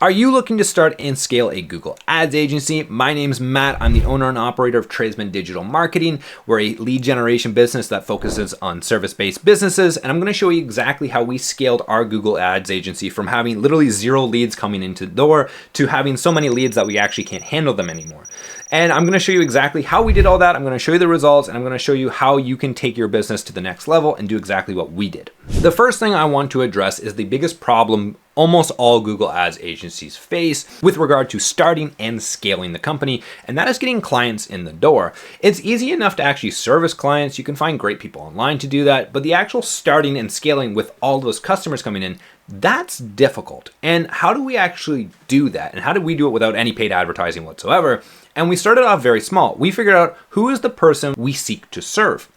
Are you looking to start and scale a Google Ads agency? My name's Matt. I'm the owner and operator of Tradesman Digital Marketing. We're a lead generation business that focuses on service-based businesses, and I'm going to show you exactly how we scaled our Google Ads agency from having literally 0 leads coming into the door to having so many leads that we actually can't handle them anymore. And I'm going to show you exactly how we did all that. I'm going to show you the results, and I'm going to show you how you can take your business to the next level and do exactly what we did. The first thing I want to address is the biggest problem almost all Google Ads agencies face with regard to starting and scaling the company, and that is getting clients in the door. It's easy enough to actually service clients. You can find great people online to do that, but the actual starting and scaling with all those customers coming in, that's difficult. And how do we actually do that? And how do we do it without any paid advertising whatsoever? And we started off very small. We figured out who is the person we seek to serve.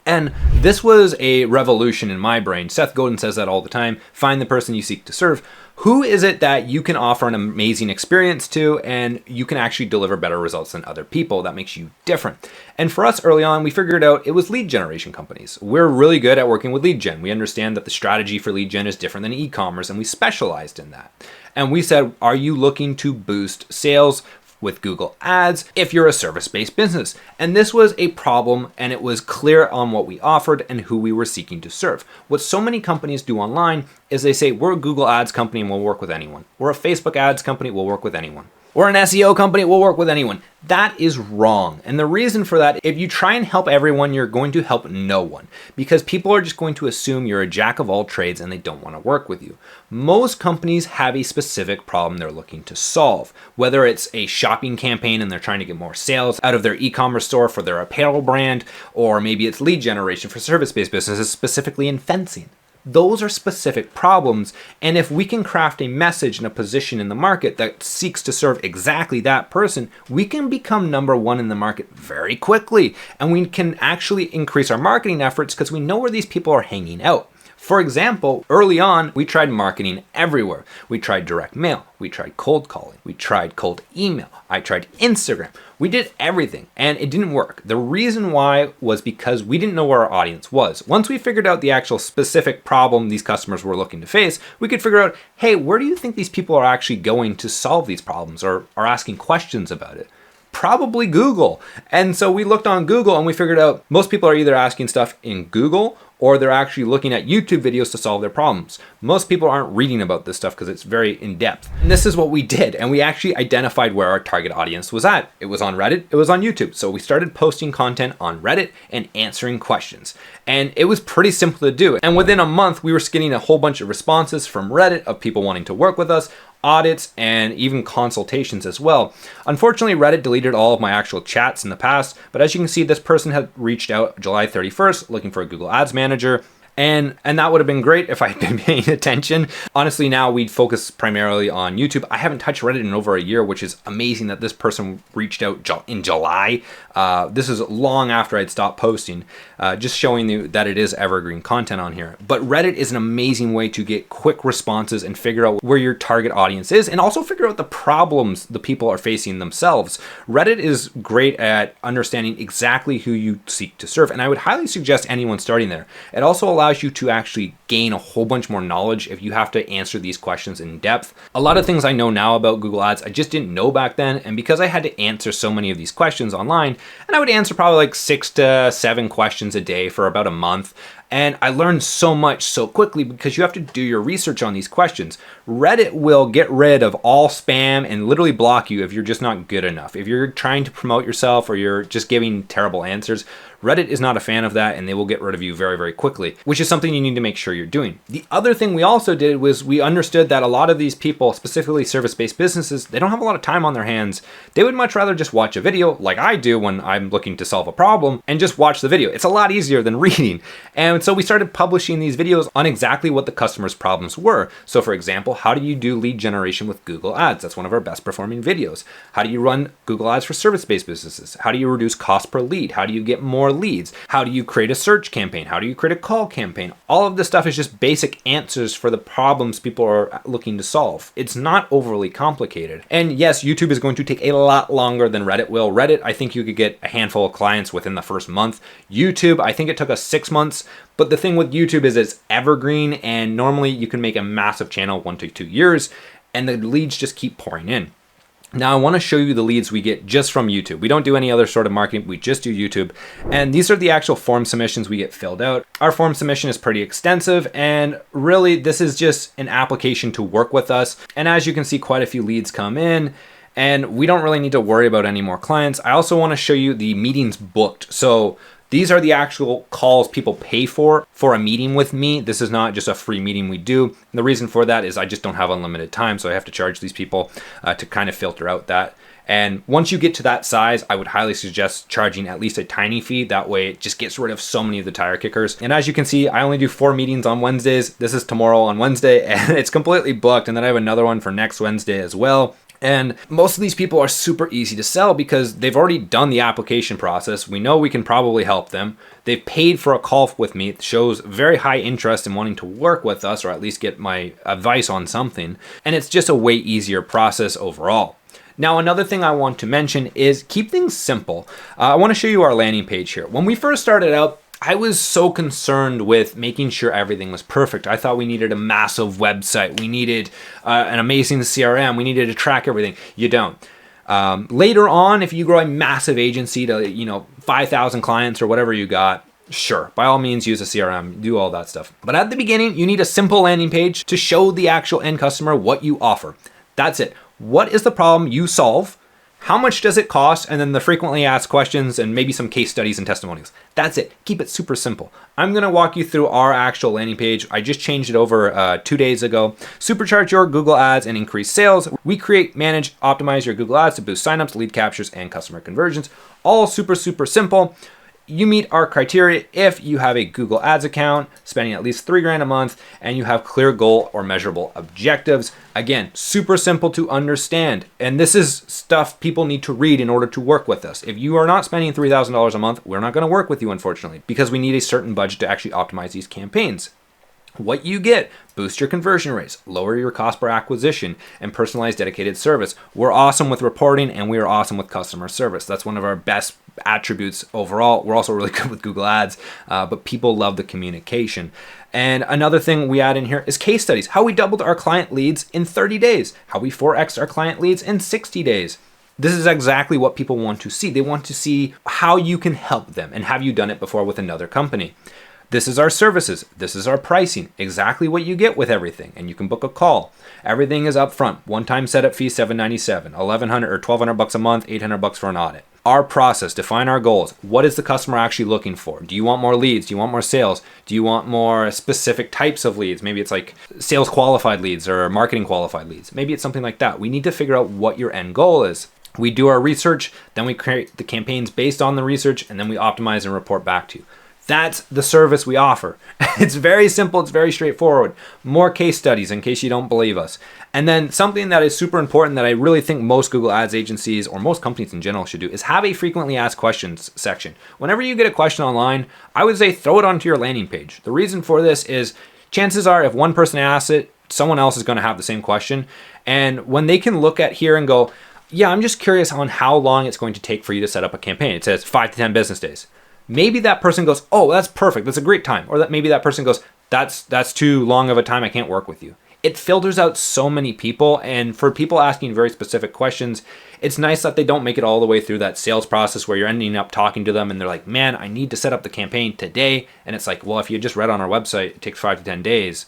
And this was a revolution in my brain. Seth Godin says that all the time. Find the person you seek to serve. Who is it that you can offer an amazing experience to and you can actually deliver better results than other people that makes you different? And for us early on, we figured out it was lead generation companies. We're really good at working with lead gen. We understand that the strategy for lead gen is different than e-commerce, and we specialized in that. And we said, are you looking to boost sales with Google Ads if you're a service-based business? And this was a problem, and it was clear on what we offered and who we were seeking to serve. What so many companies do online is they say, we're a Google Ads company and we'll work with anyone. We're a Facebook Ads company, we'll work with anyone. We're an SEO company, we'll work with anyone. That is wrong. And the reason for that, if you try and help everyone, you're going to help no one, because people are just going to assume you're a jack of all trades and they don't want to work with you. Most companies have a specific problem they're looking to solve, whether it's a shopping campaign and they're trying to get more sales out of their e-commerce store for their apparel brand, or maybe it's lead generation for service-based businesses, specifically in fencing. Those are specific problems, and if we can craft a message and a position in the market that seeks to serve exactly that person, we can become number one in the market very quickly, and we can actually increase our marketing efforts because we know where these people are hanging out. For example, early on, we tried marketing everywhere. We tried direct mail, we tried cold calling, we tried cold email, I tried Instagram. We did everything and it didn't work. The reason why was because we didn't know where our audience was. Once we figured out the actual specific problem these customers were looking to face, we could figure out, hey, where do you think these people are actually going to solve these problems or are asking questions about it? Probably Google. And so we looked on Google and we figured out most people are either asking stuff in Google or they're actually looking at YouTube videos to solve their problems. Most people aren't reading about this stuff because it's very in-depth. And this is what we did. And we actually identified where our target audience was at. It was on Reddit, it was on YouTube. So we started posting content on Reddit and answering questions. And it was pretty simple to do. And within a month, we were getting a whole bunch of responses from Reddit of people wanting to work with us, audits, and even consultations as well. Unfortunately, Reddit deleted all of my actual chats in the past, but as you can see, this person had reached out July 31st looking for a Google Ads manager. And that would have been great if I had been paying attention. Honestly, now we'd focus primarily on YouTube. I haven't touched Reddit in over a year, which is amazing that this person reached out in July. This is long after I'd stopped posting, just showing you that it is evergreen content on here. But Reddit is an amazing way to get quick responses and figure out where your target audience is and also figure out the problems the people are facing themselves. Reddit is great at understanding exactly who you seek to serve, and I would highly suggest anyone starting there. It also allows you to actually gain a whole bunch more knowledge if you have to answer these questions in depth. A lot of things I know now about Google Ads, I just didn't know back then. And because I had to answer so many of these questions online, and I would answer probably like 6 to 7 questions a day for about a month. And I learned so much so quickly because you have to do your research on these questions. Reddit will get rid of all spam and literally block you if you're just not good enough. If you're trying to promote yourself or you're just giving terrible answers, Reddit is not a fan of that and they will get rid of you very, very quickly, which is something you need to make sure you're doing. The other thing we also did was we understood that a lot of these people, specifically service-based businesses, they don't have a lot of time on their hands. They would much rather just watch a video like I do when I'm looking to solve a problem and just watch the video. It's a lot easier than reading. And so we started publishing these videos on exactly what the customer's problems were. So for example, how do you do lead generation with Google Ads? That's one of our best performing videos. How do you run Google Ads for service-based businesses? How do you reduce cost per lead? How do you get more leads? How do you create a search campaign? How do you create a call campaign? All of this stuff is just basic answers for the problems people are looking to solve. It's not overly complicated. And yes, YouTube is going to take a lot longer than Reddit will. Reddit, I think you could get a handful of clients within the first month. YouTube, I think it took us 6 months. But the thing with YouTube is it's evergreen, and normally you can make a massive channel 1 to 2 years. and the leads just keep pouring in. Now I want to show you the leads we get just from YouTube. We don't do any other sort of marketing, we just do YouTube. And these are the actual form submissions we get filled out. Our form submission is pretty extensive, and really this is just an application to work with us. And as you can see, quite a few leads come in, and we don't really need to worry about any more clients. I also want to show you the meetings booked. So these are the actual calls people pay for a meeting with me. This is not just a free meeting we do. And the reason for that is I just don't have unlimited time, so I have to charge these people to kind of filter out that. And once you get to that size, I would highly suggest charging at least a tiny fee. That way it just gets rid of so many of the tire kickers. And as you can see, I only do 4 meetings on Wednesdays. This is tomorrow on Wednesday, and it's completely booked. And then I have another one for next Wednesday as well. And most of these people are super easy to sell because they've already done the application process. We know we can probably help them. They've paid for a call with me. It shows very high interest in wanting to work with us, or at least get my advice on something. And it's just a way easier process overall. Now, another thing I want to mention is keep things simple. I want to show you our landing page here. When we first started out, I was so concerned with making sure everything was perfect. I thought we needed a massive website. We needed an amazing CRM. We needed to track everything. You don't. Later on, if you grow a massive agency to 5,000 clients or whatever you got, sure, by all means, use a CRM, do all that stuff. But at the beginning, you need a simple landing page to show the actual end customer what you offer. That's it. What is the problem you solve? How much does it cost? And then the frequently asked questions and maybe some case studies and testimonials. That's it. Keep it super simple. I'm going to walk you through our actual landing page. I just changed it over 2 days ago. Supercharge your Google ads and increase sales. We create, manage, optimize your Google ads to boost signups, lead captures, and customer conversions. All super, super simple. You meet our criteria if you have a Google Ads account, spending at least $3,000 a month, and you have clear goal or measurable objectives. Again, super simple to understand. And this is stuff people need to read in order to work with us. If you are not spending $3,000 a month, we're not going to work with you, unfortunately, because we need a certain budget to actually optimize these campaigns. What you get: boost your conversion rates, lower your cost per acquisition, and personalized dedicated service. We're awesome with reporting, and we are awesome with customer service. That's one of our best attributes overall. We're also really good with Google Ads, but people love the communication. And another thing we add in here is case studies. How we doubled our client leads in 30 days. How we 4x'd our client leads in 60 days. This is exactly what people want to see. They want to see how you can help them, and have you done it before with another company. This is our services. This is our pricing. Exactly what you get with everything. And you can book a call. Everything is upfront. One-time setup fee, $797, $1,100 or $1,200 a month, $800 for an audit. Our process: define our goals. What is the customer actually looking for? Do you want more leads? Do you want more sales? Do you want more specific types of leads? Maybe it's like sales qualified leads or marketing qualified leads. Maybe it's something like that. We need to figure out what your end goal is. We do our research, then we create the campaigns based on the research, and then we optimize and report back to you. That's the service we offer. It's very simple. It's very straightforward. More case studies in case you don't believe us. And then something that is super important that I really think most Google Ads agencies, or most companies in general, should do is have a frequently asked questions section. Whenever you get a question online, I would say throw it onto your landing page. The reason for this is chances are if one person asks it, someone else is going to have the same question. And when they can look at here and go, yeah, I'm just curious on how long it's going to take for you to set up a campaign. It says 5 to 10 business days. Maybe that person goes, oh, that's perfect. That's a great time. Or that maybe that person goes, that's too long of a time. I can't work with you. It filters out so many people. And for people asking very specific questions, it's nice that they don't make it all the way through that sales process where you're ending up talking to them and they're like, man, I need to set up the campaign today. And it's like, well, if you just read on our website, it takes 5 to 10 days.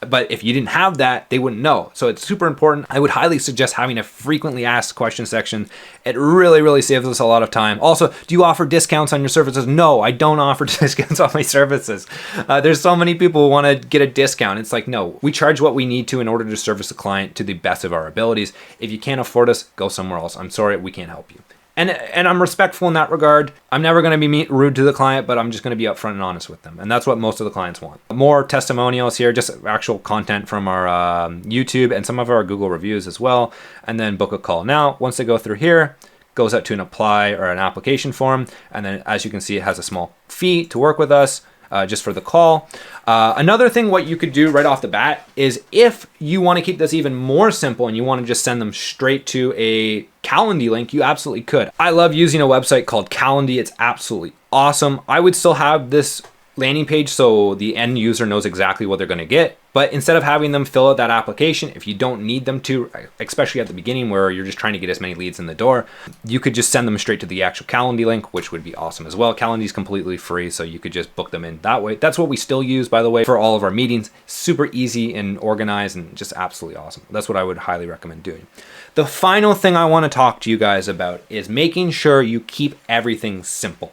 But if you didn't have that, they wouldn't know. So it's super important. I would highly suggest having a frequently asked questions section. It really, really saves us a lot of time. Also, do you offer discounts on your services? No, I don't offer discounts on my services. There's so many people who want to get a discount. It's like, no, we charge what we need to in order to service the client to the best of our abilities. If you can't afford us, go somewhere else. I'm sorry, we can't help you. And I'm respectful in that regard. I'm never going to be rude to the client, but I'm just going to be upfront and honest with them. And that's what most of the clients want. More testimonials here, just actual content from our YouTube and some of our Google reviews as well. And then book a call. Now, once they go through here, goes out to an apply or an application form. And then as you can see, it has a small fee to work with us. Just for the call. Another thing what you could do right off the bat is if you want to keep this even more simple and you want to just send them straight to a Calendly link, you absolutely could. I love using a website called Calendly. It's absolutely awesome. I would still have this landing page so the end user knows exactly what they're going to get. But instead of having them fill out that application, if you don't need them to, especially at the beginning where you're just trying to get as many leads in the door, you could just send them straight to the actual Calendly link, which would be awesome as well. Calendly is completely free, so you could just book them in that way. That's what we still use, by the way, for all of our meetings. Super easy and organized and just absolutely awesome. That's what I would highly recommend doing. The final thing I want to talk to you guys about is making sure you keep everything simple.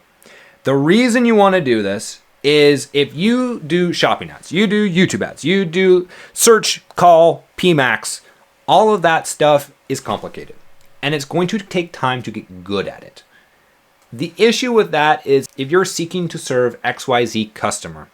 The reason you want to do this is if you do shopping ads, you do YouTube ads, you do search, call, PMAX, all of that stuff is complicated and it's going to take time to get good at it. The issue with that is if you're seeking to serve XYZ customer,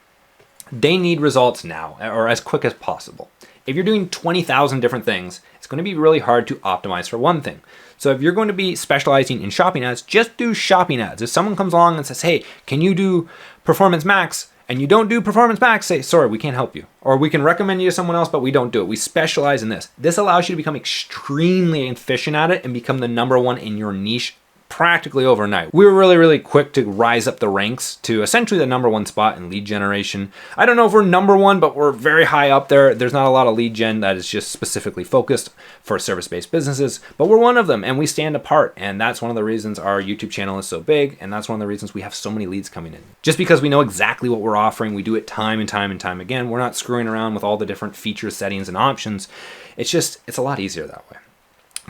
they need results now or as quick as possible. If you're doing 20,000 different things, it's going to be really hard to optimize for one thing. So if you're going to be specializing in shopping ads, just do shopping ads. If someone comes along and says, hey, can you do Performance Max? And you don't do Performance Max, say, sorry, we can't help you. Or we can recommend you to someone else, but we don't do it. We specialize in this. This allows you to become extremely efficient at it and become the number one in your niche practically overnight. We were really quick to rise up the ranks to essentially the number one spot in lead generation. I don't know if we're number one, but we're very high up there. There's not a lot of lead gen that is just specifically focused for service-based businesses, but we're one of them and we stand apart. And that's one of the reasons our YouTube channel is so big. And that's one of the reasons we have so many leads coming in. Just because we know exactly what we're offering, we do it time and time again. We're not screwing around with all the different feature settings and options. It's a lot easier that way.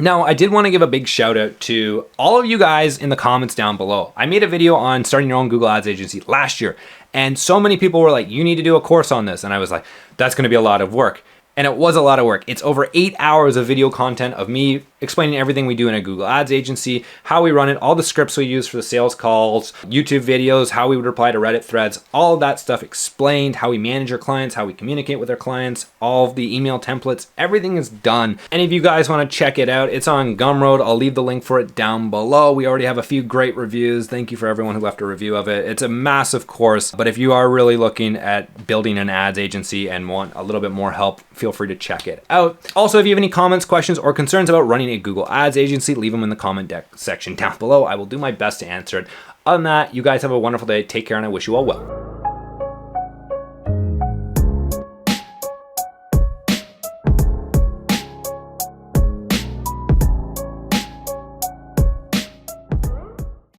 Now, I did want to give a big shout out to all of you guys in the comments down below. I made a video on starting your own Google Ads agency last year, and so many people were like, you need to do a course on this. And I was like, that's going to be a lot of work. And it was a lot of work. It's over 8 hours of video content of me explaining everything we do in a Google Ads agency, how we run it, all the scripts we use for the sales calls, YouTube videos, how we would reply to Reddit threads, all of that stuff explained, how we manage our clients, how we communicate with our clients, all of the email templates, everything is done. And if you guys want to check it out, it's on Gumroad. I'll leave the link for it down below. We already have a few great reviews. Thank you for everyone who left a review of it. It's a massive course, but if you are really looking at building an ads agency and want a little bit more help, feel free to check it out. Also, if you have any comments, questions, or concerns about running a Google Ads agency, leave them in the comment section down below. I will do my best to answer it. Other than that, you guys have a wonderful day. Take care, and I wish you all well.